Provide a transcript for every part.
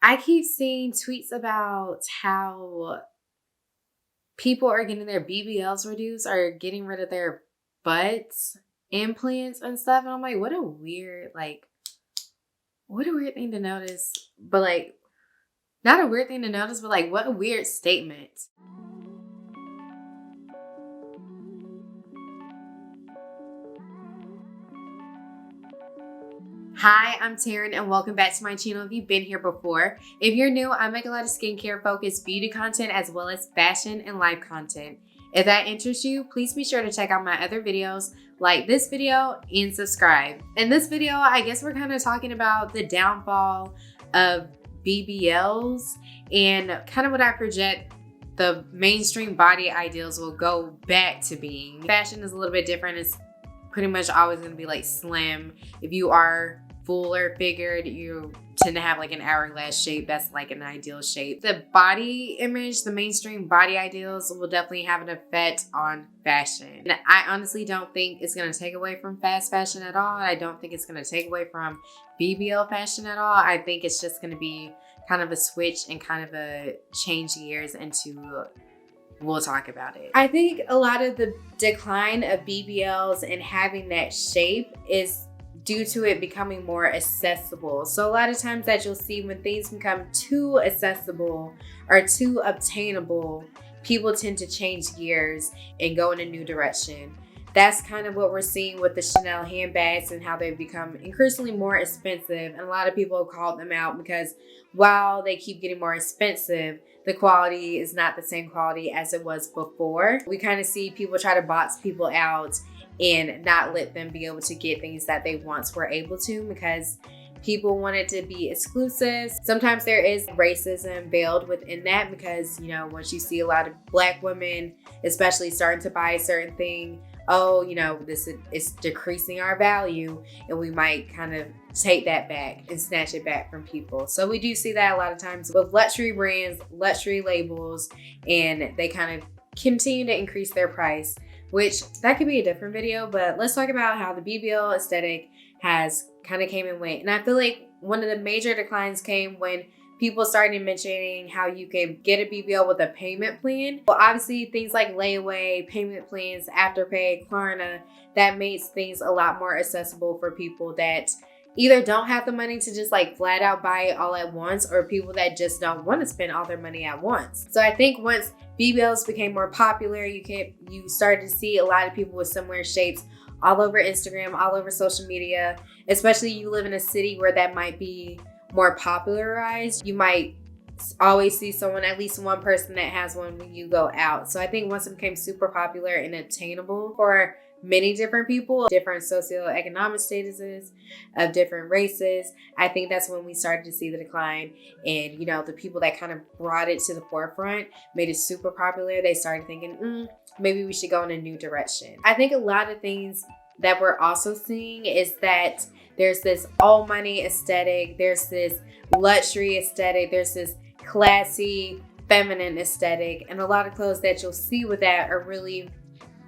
I keep seeing tweets about how people are getting their BBLs reduced or getting rid of their butts, implants and stuff. And I'm like, what a weird thing to notice. But like, not a weird thing to notice, but like, what a weird statement. Hi, I'm Teryn and welcome back to my channel if you've been here before. If you're new, I make a lot of skincare focused beauty content as well as fashion and life content. If that interests you, please be sure to check out my other videos, like this video, and subscribe. In this video, I guess we're kind of talking about the downfall of BBLs and kind of what I project the mainstream body ideals will go back to being. Fashion is a little bit different. It's pretty much always going to be like slim. If you are fuller figured, you tend to have like an hourglass shape. That's like an ideal shape. The body image, the mainstream body ideals will definitely have an effect on fashion. And I honestly don't think it's going to take away from fast fashion at all. I don't think it's going to take away from BBL fashion at all. I think it's just going to be kind of a switch and kind of a change gears into, we'll talk about it. I think a lot of the decline of BBLs and having that shape is due to it becoming more accessible. So a lot of times that you'll see when things become too accessible or too obtainable, people tend to change gears and go in a new direction. That's kind of what we're seeing with the Chanel handbags and how they've become increasingly more expensive. And a lot of people have called them out because while they keep getting more expensive, the quality is not the same quality as it was before. We kind of see people try to box people out and not let them be able to get things that they once were able to because people want it to be exclusive. Sometimes there is racism veiled within that because, you know, once you see a lot of Black women, especially starting to buy a certain thing, oh, you know, this is decreasing our value, and we might kind of take that back and snatch it back from people. So we do see that a lot of times with luxury brands, luxury labels, and they kind of continue to increase their price, which that could be a different video, but let's talk about how the BBL aesthetic has kind of came and went. And I feel like one of the major declines came when people started mentioning how you can get a BBL with a payment plan. Well, obviously things like layaway, payment plans, Afterpay, Klarna, that makes things a lot more accessible for people that either don't have the money to just like flat out buy it all at once, or people that just don't want to spend all their money at once. So I think once BBLs became more popular, you started to see a lot of people with similar shapes all over Instagram, all over social media, especially you live in a city where that might be more popularized. You might always see someone, at least one person that has one when you go out. So I think once it became super popular and attainable for many different people, different socioeconomic statuses of different races, I think that's when we started to see the decline. And, you know, the people that kind of brought it to the forefront, made it super popular, they started thinking, maybe we should go in a new direction. I think a lot of things that we're also seeing is that there's this all money aesthetic, there's this luxury aesthetic, there's this classy feminine aesthetic, and a lot of clothes that you'll see with that are really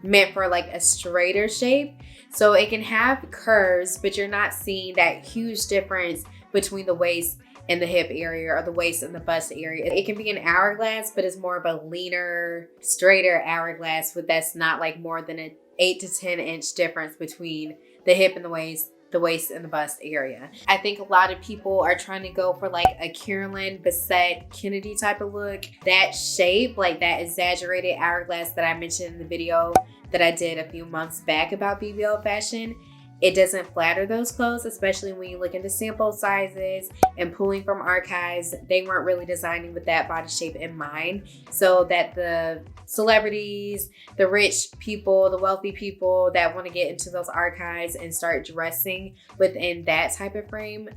meant for like a straighter shape. So it can have curves, but you're not seeing that huge difference between the waist and the hip area or the waist and the bust area. It can be an hourglass, but it's more of a leaner, straighter hourglass with that's not like more than an 8 to 10 inch difference between the hip and the waist and the bust area. I think a lot of people are trying to go for like a Carolyn Bessette Kennedy type of look. That shape, like that exaggerated hourglass that I mentioned in the video that I did a few months back about BBL fashion, it doesn't flatter those clothes, especially when you look into sample sizes and pulling from archives. They weren't really designing with that body shape in mind, so that the celebrities, the rich people, the wealthy people that want to get into those archives and start dressing within that type of frame,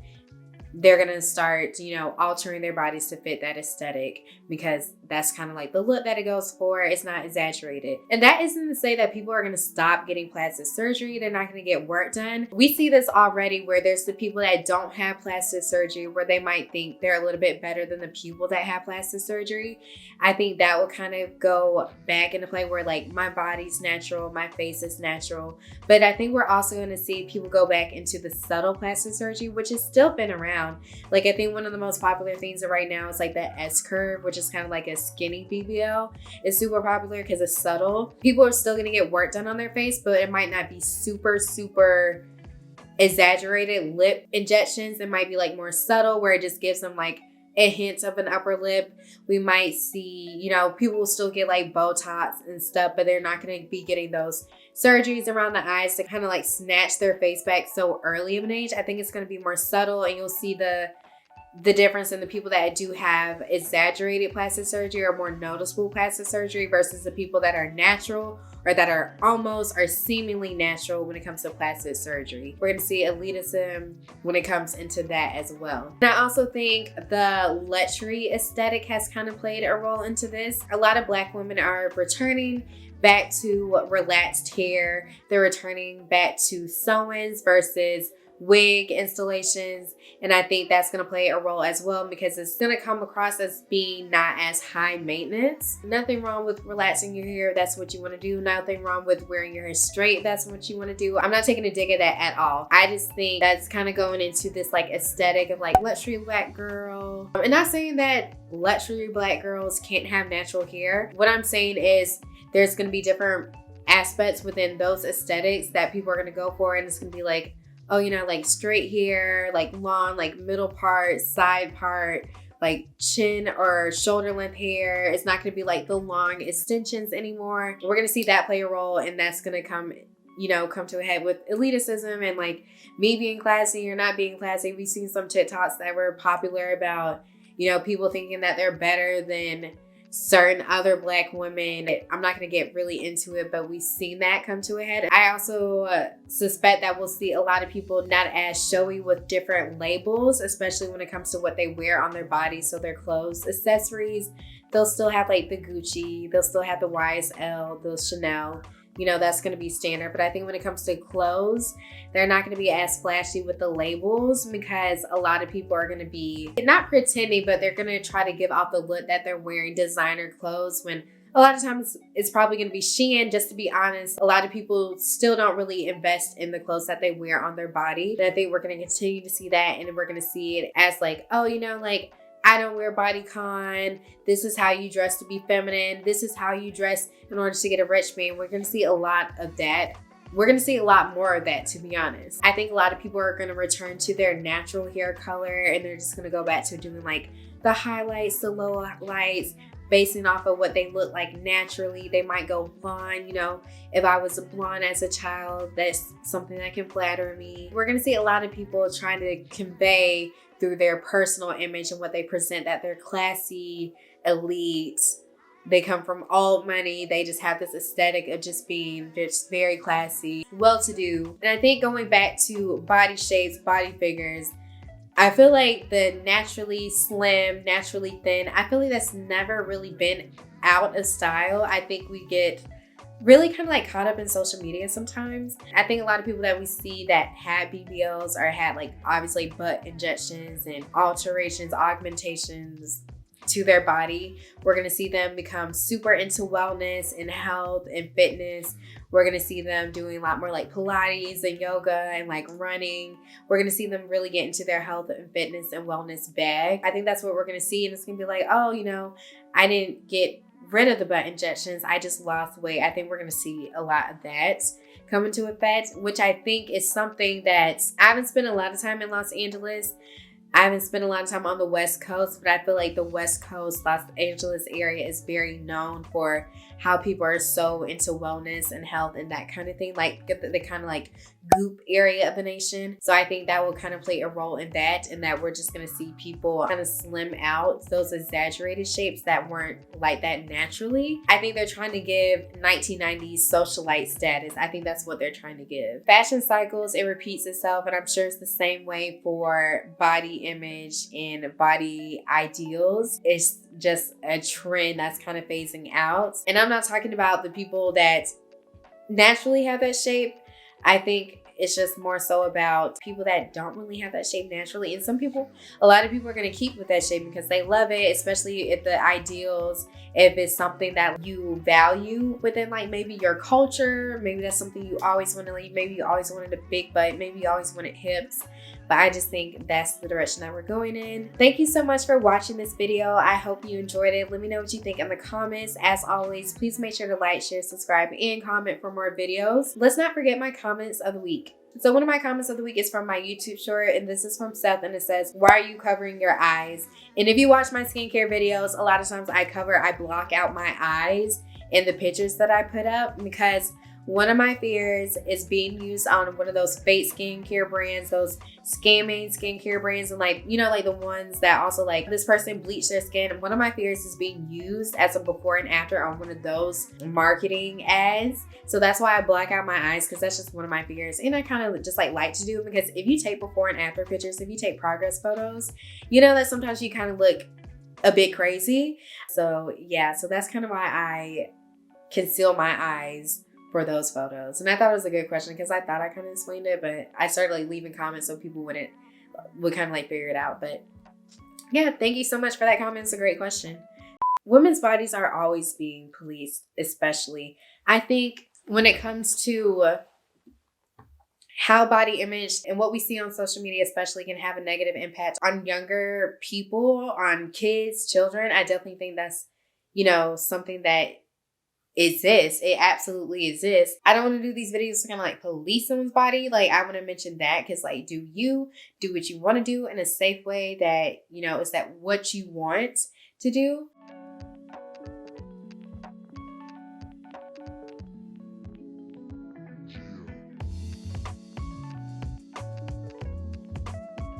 they're gonna start, you know, altering their bodies to fit that aesthetic because that's kind of like the look that it goes for. It's not exaggerated. And that isn't to say that people are going to stop getting plastic surgery. They're not going to get work done. We see this already where there's the people that don't have plastic surgery where they might think they're a little bit better than the people that have plastic surgery. I think that will kind of go back into play where like my body's natural, my face is natural. But I think we're also going to see people go back into the subtle plastic surgery, which has still been around. Like I think one of the most popular things right now is like the S curve, which is kind of like a skinny BBL. It's super popular because it's subtle. People are still going to get work done on their face, but it might not be super exaggerated lip injections. It might be like more subtle where it just gives them like a hint of an upper lip. We might see, you know, people will still get like Botox and stuff, but they're not going to be getting those surgeries around the eyes to kind of like snatch their face back so early of an age. I think it's going to be more subtle, and you'll see the difference in the people that do have exaggerated plastic surgery or more noticeable plastic surgery versus the people that are natural or that are almost or seemingly natural when it comes to plastic surgery. We're going to see elitism when it comes into that as well. And I also think the luxury aesthetic has kind of played a role into this. A lot of Black women are returning back to relaxed hair. They're returning back to sew-ins versus wig installations, and I think that's going to play a role as well because it's going to come across as being not as high maintenance. Nothing wrong with relaxing your hair, that's what you want to do. Nothing wrong with wearing your hair straight, that's what you want to do. I'm not taking a dig at that at all. I just think that's kind of going into this like aesthetic of like luxury Black girl. And not saying that luxury Black girls can't have natural hair. What I'm saying is there's going to be different aspects within those aesthetics that people are going to go for, and it's going to be like, oh, you know, like straight hair, like long, like middle part, side part, like chin or shoulder length hair. It's not going to be like the long extensions anymore. We're going to see that play a role, and that's going to come to a head with elitism and like me being classy or not being classy. We've seen some TikToks that were popular about, you know, people thinking that they're better than certain other Black women. I'm not going to get really into it, but we've seen that come to a head. I also suspect that we'll see a lot of people not as showy with different labels, especially when it comes to what they wear on their body. So their clothes, accessories, they'll still have like the Gucci, they'll still have the YSL, the Chanel. You know, that's going to be standard. But I think when it comes to clothes, they're not going to be as flashy with the labels because a lot of people are going to be not pretending, but they're going to try to give off the look that they're wearing designer clothes when a lot of times it's probably going to be Shein. Just to be honest, a lot of people still don't really invest in the clothes that they wear on their body. And I think we're going to continue to see that, and we're going to see it as like, oh, you know, like, I don't wear bodycon. This is how you dress to be feminine. This is how you dress in order to get a rich man. We're going to see a lot of that. We're going to see a lot more of that, to be honest. I think a lot of people are going to return to their natural hair color, and they're just going to go back to doing like the highlights, the low lights, basing off of what they look like naturally. They might go blonde. You know, if I was blonde as a child, that's something that can flatter me. We're going to see a lot of people trying to convey through their personal image and what they present that they're classy, elite, they come from old money, they just have this aesthetic of just being just very classy, well-to-do. And I think going back to body shapes, body figures, I feel like the naturally slim, naturally thin, I feel like that's never really been out of style. I think we get really kind of like caught up in social media sometimes. I think a lot of people that we see that had BBLs or had like obviously butt injections and alterations, augmentations to their body, we're going to see them become super into wellness and health and fitness. We're going to see them doing a lot more like Pilates and yoga and like running. We're going to see them really get into their health and fitness and wellness bag. I think that's what we're going to see. And it's going to be like, oh, you know, I didn't get rid of the butt injections, I just lost weight. I think we're going to see a lot of that come into effect, which I think is something that I haven't spent a lot of time in Los Angeles. I haven't spent a lot of time on the West Coast, but I feel like the West Coast, Los Angeles area is very known for how people are so into wellness and health and that kind of thing, like the kind of like goop area of the nation. So I think that will kind of play a role in that, and that we're just going to see people kind of slim out those exaggerated shapes that weren't like that naturally. I think they're trying to give 1990s socialite status. I think that's what they're trying to give. Fashion cycles, it repeats itself, and I'm sure it's the same way for body body image and body ideals is just a trend that's kind of phasing out. And I'm not talking about the people that naturally have that shape. I think it's just more so about people that don't really have that shape naturally. And a lot of people are going to keep with that shape because they love it, especially if the ideals, if it's something that you value within like maybe your culture, maybe that's something you always want to leave. Maybe you always wanted a big butt, maybe you always wanted hips. But I just think that's the direction that we're going in. Thank you so much for watching this video. I hope you enjoyed it. Let me know what you think in the comments. As always, please make sure to like, share, subscribe, and comment for more videos. Let's not forget my comments of the week. So one of my comments of the week is from my YouTube short, and this is from Seth, and it says, "Why are you covering your eyes?" And if you watch my skincare videos, a lot of times I block out my eyes in the pictures that I put up, because one of my fears is being used on one of those fake skincare brands, those scamming skincare brands, and like, you know, like the ones that also like this person bleached their skin. And one of my fears is being used as a before and after on one of those marketing ads. So that's why I black out my eyes, because that's just one of my fears. And I kind of just like to do it, because if you take before and after pictures, if you take progress photos, you know that sometimes you kind of look a bit crazy. So yeah, so that's kind of why I conceal my eyes for those photos. And I thought it was a good question, because I thought I kind of explained it, but I started like leaving comments so people would kind of like figure it out. But yeah, thank you so much for that comment. It's a great question. Women's bodies are always being policed, especially. I think when it comes to how body image and what we see on social media especially can have a negative impact on younger people, on kids, children. I definitely think that's, you know, something that exists. It absolutely exists. I don't want to do these videos to kind of like police someone's body. Like, I want to mention that because like, do what you want to do in a safe way that, you know, is that what you want to do.